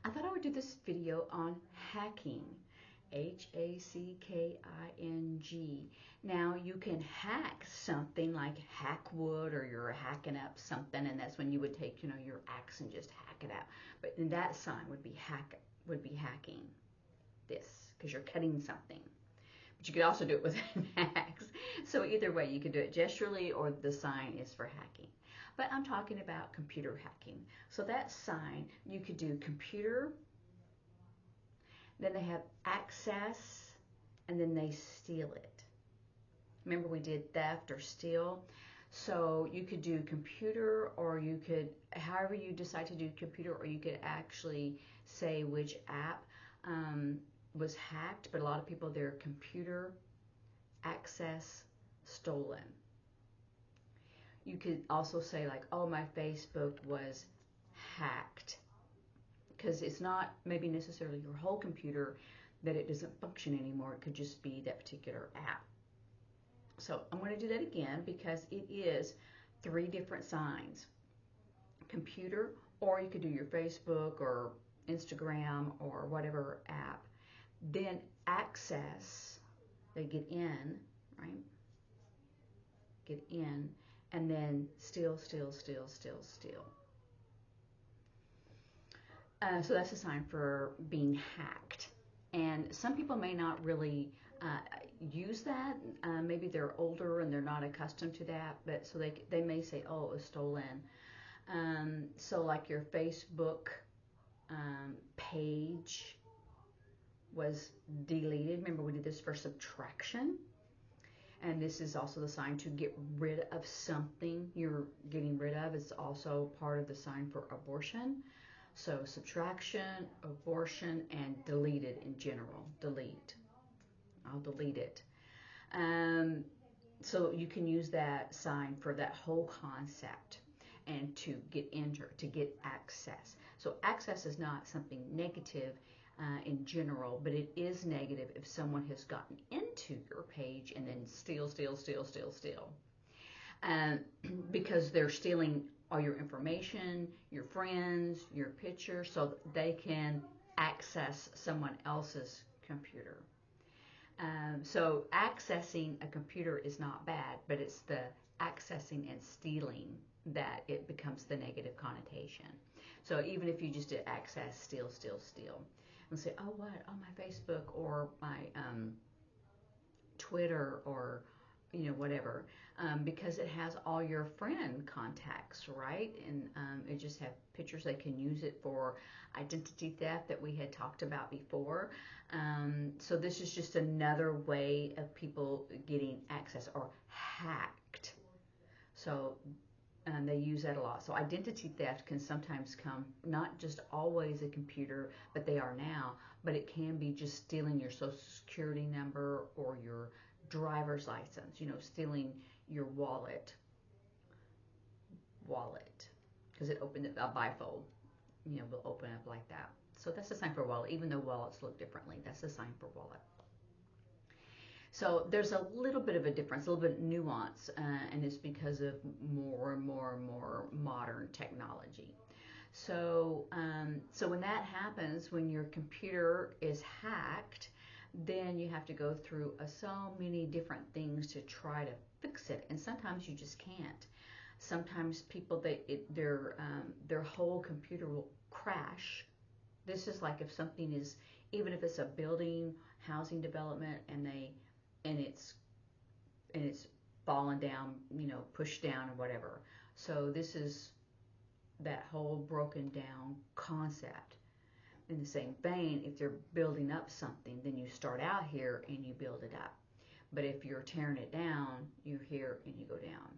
I thought I would do this video on hacking. H-A-C-K-I-N-G. Now you can hack something like hack wood, or you're hacking up something, and that's when you would take, your axe and just hack it out. But that sign would be hacking this, because you're cutting something. But you could also do it with an axe. So either way, you could do it gesturally, or the sign is for hacking. But I'm talking about computer hacking. So that sign, you could do computer, then they have access, and then they steal it. Remember, we did theft or steal. So you could do computer, or you could, however you decide to do computer, or you could actually say which app was hacked. But a lot of people, their computer access stolen. You could also say like, oh, my Facebook was hacked, because it's not maybe necessarily your whole computer that it doesn't function anymore. It could just be that particular app. So I'm going to do that again, because it is 3 different signs. Computer, or you could do your Facebook or Instagram or whatever app. Then access, they get in, right? Get in, and then steal. So that's a sign for being hacked. And some people may not really use that. Maybe they're older and they're not accustomed to that, but so they may say, oh, it was stolen. So like your Facebook page was deleted. Remember, we did this for subtraction. And this is also the sign to get rid of something you're getting rid of. It's also part of the sign for abortion. So subtraction, abortion, and deleted in general. Delete. I'll delete it. So you can use that sign for that whole concept, and to get to get access. So access is not something negative in general, but it is negative if someone has gotten into your page and then steal. Because they're stealing all your information, your friends, your pictures, so they can access someone else's computer. So accessing a computer is not bad, but it's the accessing and stealing that it becomes the negative connotation. So even if you just did access, steal, and say, oh, what? On my Facebook or my Twitter, or whatever, because it has all your friend contacts, right? And it just have pictures. They can use it for identity theft that we had talked about before. So this is just another way of people getting access or hacked. So they use that a lot. So identity theft can sometimes come, not just always a computer, but they are now, but it can be just stealing your social security number or your driver's license, stealing your wallet, because it opened a bifold, will open up like that. So that's a sign for wallet, even though wallets look differently. That's a sign for wallet. So there's a little bit of a difference, a little bit of nuance, and it's because of more and more modern technology. So, so when that happens, when your computer is hacked, then you have to go through so many different things to try to fix it, and sometimes you just can't. Sometimes people, their whole computer will crash. This is like if something is, even if it's a building, housing development, and it's fallen down, pushed down or whatever. So this is that whole broken down concept. In the same vein, if they're building up something, then you start out here and you build it up. But if you're tearing it down, you're here and you go down.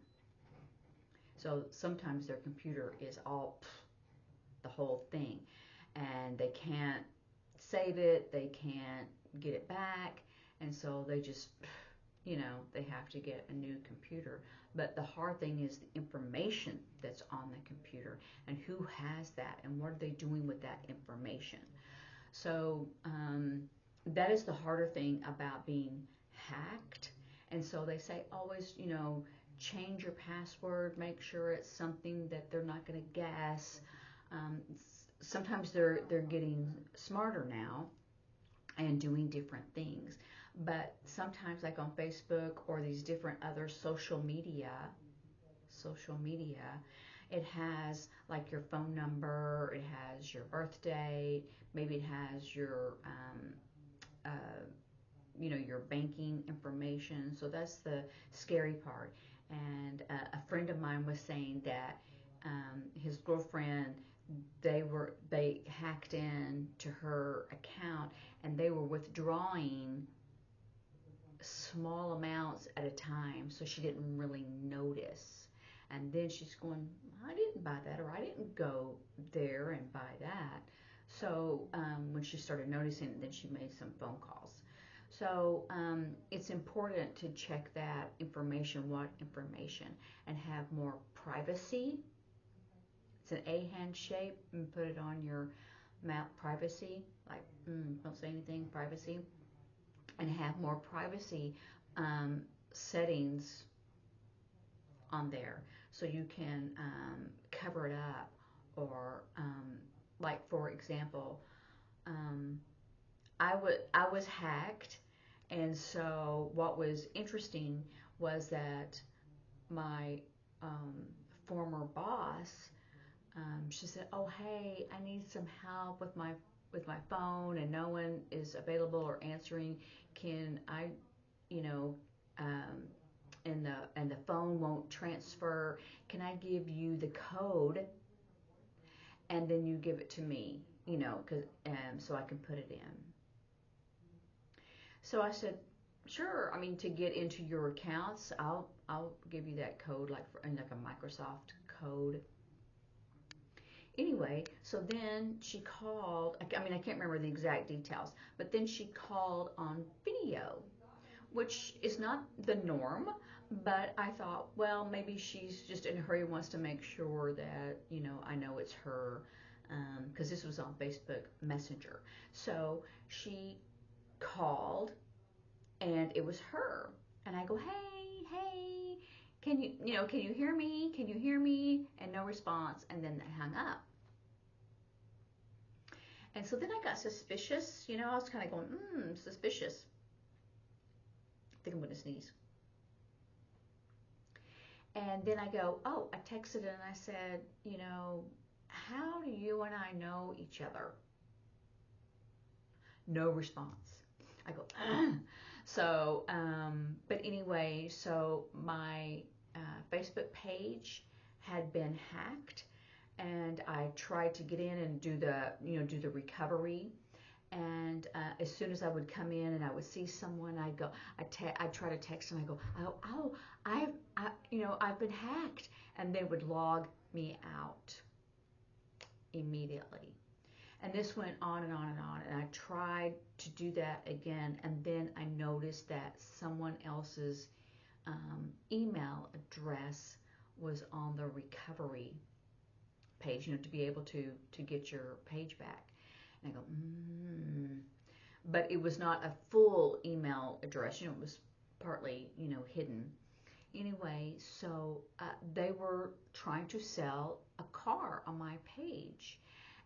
So sometimes their computer is all the whole thing, and they can't save it, they can't get it back, and so they just, they have to get a new computer. But the hard thing is the information that's on the computer, and who has that, and what are they doing with that information. So that is the harder thing about being hacked. And so they say always, change your password, make sure it's something that they're not going to guess. sometimes they're getting smarter now and doing different things. But sometimes, like on Facebook or these different other social media, it has like your phone number, it has your birthday, maybe it has uh, your banking information. So that's the scary part. And a friend of mine was saying that his girlfriend, they hacked in to her account and they were withdrawing small amounts at a time, so she didn't really notice. And then she's going, I didn't buy that, or I didn't go there and buy that. So when she started noticing it, then she made some phone calls. So it's important to check that information, what information, and have more privacy. It's an A hand shape, and put it on your map, privacy, like don't say anything, privacy, and have more privacy settings on there so you can cover it up. Or like for example, um, I was hacked, and so what was interesting was that my um, former boss, she said, "Oh hey, I need some help with my phone, and no one is available or answering. Can I, you know, um, and the phone won't transfer. Can I give you the code, and then you give it to me, so I can put it in?" So I said, "Sure. I mean, to get into your accounts, I'll give you that code, like like a Microsoft code." Anyway, so then she called. I mean, I can't remember the exact details, but then she called on video, which is not the norm. But I thought, well, maybe she's just in a hurry, wants to make sure that I know it's her, because this was on Facebook Messenger. So she called, and it was her. And I go, "Hey, hey, can you hear me? Can you hear me?" And no response. And then they hung up. And so then I got suspicious. I was kind of going, suspicious. I think I'm going to sneeze. And then I go, oh, I texted and I said, how do you and I know each other? No response. I go, so, but anyway, so my Facebook page had been hacked, and I tried to get in and do the recovery. And as soon as I would come in and I would see someone, I'd try to text and I go, oh, I've been hacked, and they would log me out immediately. And this went on and on and on, and I tried to do that again, and then I noticed that someone else's email address was on the recovery page, to be able to get your page back. And I go, but it was not a full email address, it was partly, hidden. Anyway, so they were trying to sell a car on my page.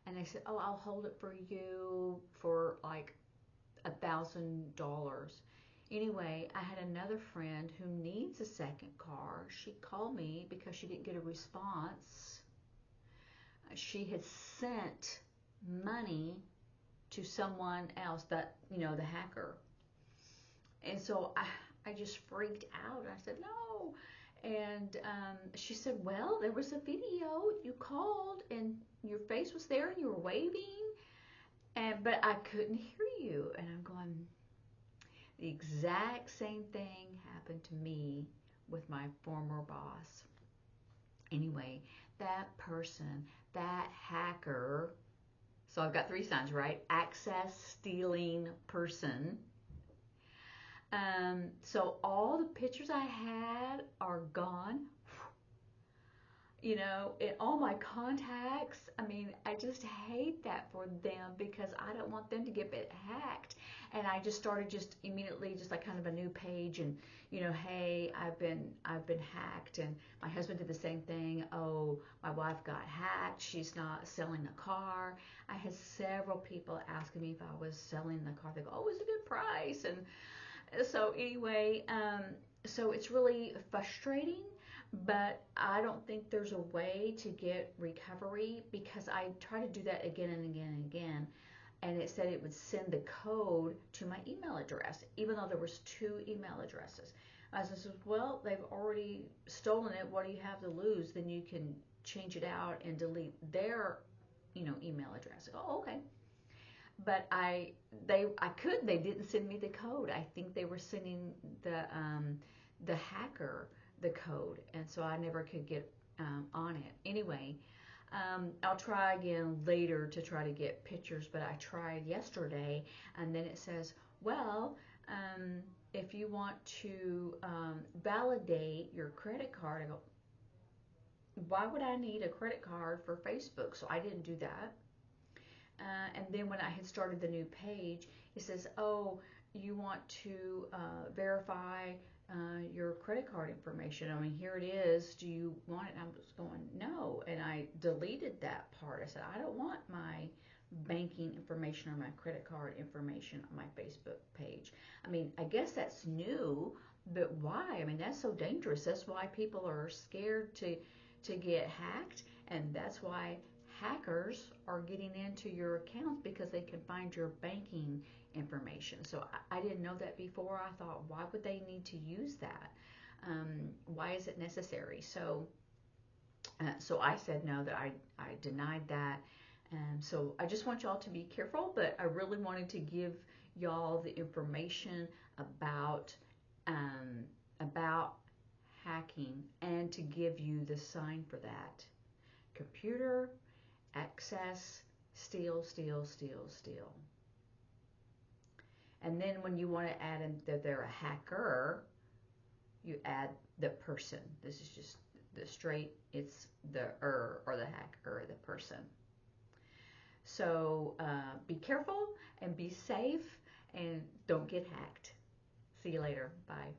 And they said, oh, I'll hold it for you for like $1,000. Anyway, I had another friend who needs a second car. She called me because she didn't get a response. She had sent money to someone else, that the hacker. And so I just freaked out. I said, no. And she said, well, there was a video. You called and your face was there and you were waving, but I couldn't hear you. And I'm going, the exact same thing happened to me with my former boss. Anyway, that person, that hacker, so I've got 3 signs, right? Access stealing person. So all the pictures I had are gone. in all my contacts. I mean, I just hate that for them because I don't want them to get it hacked. And I just started just immediately just like kind of a new page and, hey, I've been hacked. And my husband did the same thing. Oh, my wife got hacked. She's not selling a car. I had several people asking me if I was selling the car. They go, oh, it's a good price. And so anyway, so it's really frustrating, but I don't think there's a way to get recovery because I try to do that again and again and again, and it said it would send the code to my email address, even though there was two email addresses. I said, well, they've already stolen it. What do you have to lose? Then you can change it out and delete their, email address. I go, oh, okay. But they didn't send me the code. I think they were sending the hacker the code, and so I never could get on it. Anyway, I'll try again later to try to get pictures, but I tried yesterday, and then it says, well, if you want to validate your credit card, I go, why would I need a credit card for Facebook? So I didn't do that. And then when I had started the new page, it says, oh, you want to verify your credit card information. I mean, here it is. Do you want it? And I was going, no. And I deleted that part. I said, I don't want my banking information or my credit card information on my Facebook page. I mean, I guess that's new, but why? I mean, that's so dangerous. That's why people are scared to get hacked, and that's why hackers are getting into your accounts because they can find your banking information. So I didn't know that before. I thought, why would they need to use that? Why is it necessary? So I said no, that I denied that. So I just want y'all to be careful, but I really wanted to give y'all the information about hacking and to give you the sign for that. Computer access, steal, steal, steal, steal. And then when you want to add in that they're a hacker, you add the person. This is just the straight, it's the or the hacker, the person. So be careful and be safe and don't get hacked. See you later. Bye.